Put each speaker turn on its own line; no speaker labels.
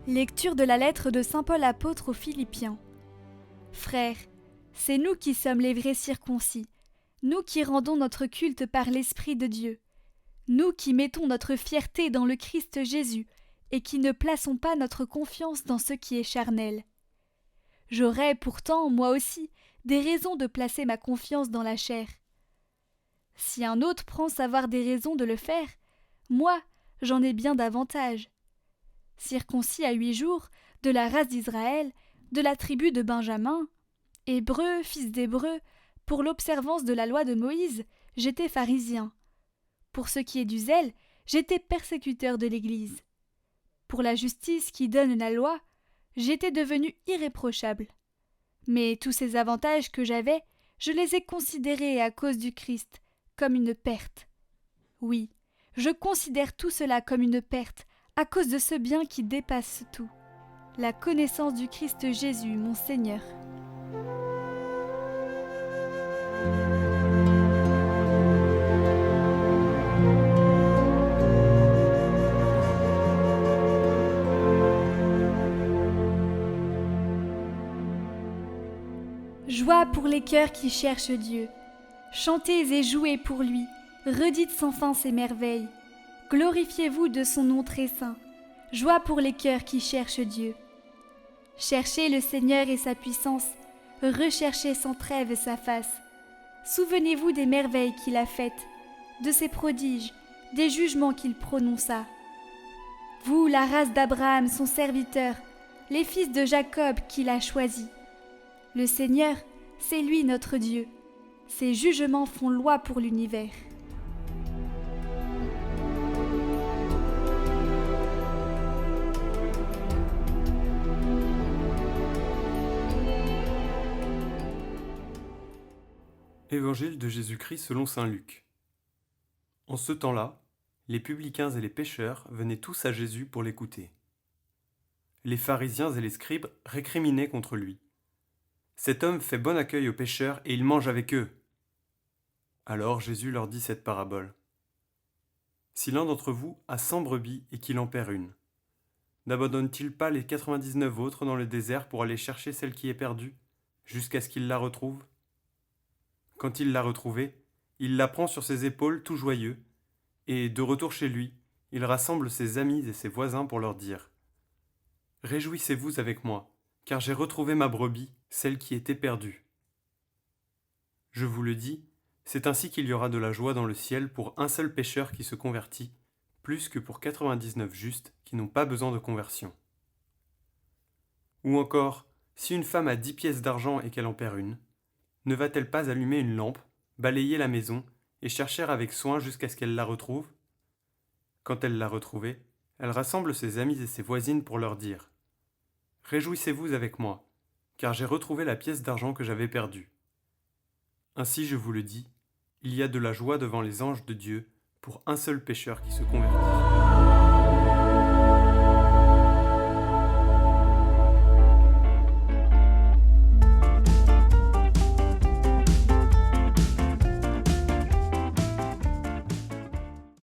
Lecture de la lettre de saint Paul apôtre aux Philippiens. Frères, c'est nous qui sommes les vrais circoncis, nous qui rendons notre culte par l'Esprit de Dieu, nous qui mettons notre fierté dans le Christ Jésus et qui ne plaçons pas notre confiance dans ce qui est charnel. J'aurais pourtant, moi aussi, des raisons de placer ma confiance dans la chair. Si un autre pense avoir des raisons de le faire, moi, j'en ai bien davantage. Circoncis à 8 jours, de la race d'Israël, de la tribu de Benjamin, hébreu, fils d'hébreu, pour l'observance de la loi de Moïse, j'étais pharisien. Pour ce qui est du zèle, j'étais persécuteur de l'Église. Pour la justice qui donne la loi, j'étais devenu irréprochable. Mais tous ces avantages que j'avais, je les ai considérés à cause du Christ comme une perte. Oui, je considère tout cela comme une perte à cause de ce bien qui dépasse tout, la connaissance du Christ Jésus, mon Seigneur. Joie pour les cœurs qui cherchent Dieu. Chantez et jouez pour lui, redites sans fin ses merveilles. Glorifiez-vous de son nom très saint. Joie pour les cœurs qui cherchent Dieu. Cherchez le Seigneur et sa puissance, recherchez sans trêve sa face. Souvenez-vous des merveilles qu'il a faites, de ses prodiges, des jugements qu'il prononça. Vous, la race d'Abraham, son serviteur, les fils de Jacob qu'il a choisis. Le Seigneur, c'est lui notre Dieu. Ses jugements font loi pour l'univers.
Évangile de Jésus-Christ selon saint Luc. En ce temps-là, les publicains et les pécheurs venaient tous à Jésus pour l'écouter. Les pharisiens et les scribes récriminaient contre lui. Cet homme fait bon accueil aux pécheurs et il mange avec eux. Alors Jésus leur dit cette parabole. Si l'un d'entre vous a 100 brebis et qu'il en perd une, n'abandonne-t-il pas les 99 autres dans le désert pour aller chercher celle qui est perdue, jusqu'à ce qu'il la retrouve ? Quand il l'a retrouvée, il la prend sur ses épaules tout joyeux, et, de retour chez lui, il rassemble ses amis et ses voisins pour leur dire « Réjouissez-vous avec moi, car j'ai retrouvé ma brebis, celle qui était perdue. » Je vous le dis, c'est ainsi qu'il y aura de la joie dans le ciel pour un seul pécheur qui se convertit, plus que pour 99 justes qui n'ont pas besoin de conversion. Ou encore, si une femme a 10 pièces d'argent et qu'elle en perd une, ne va-t-elle pas allumer une lampe, balayer la maison et chercher avec soin jusqu'à ce qu'elle la retrouve ? Quand elle l'a retrouvée, elle rassemble ses amis et ses voisines pour leur dire « Réjouissez-vous avec moi, car j'ai retrouvé la pièce d'argent que j'avais perdue. » Ainsi, je vous le dis, il y a de la joie devant les anges de Dieu pour un seul pécheur qui se convertit.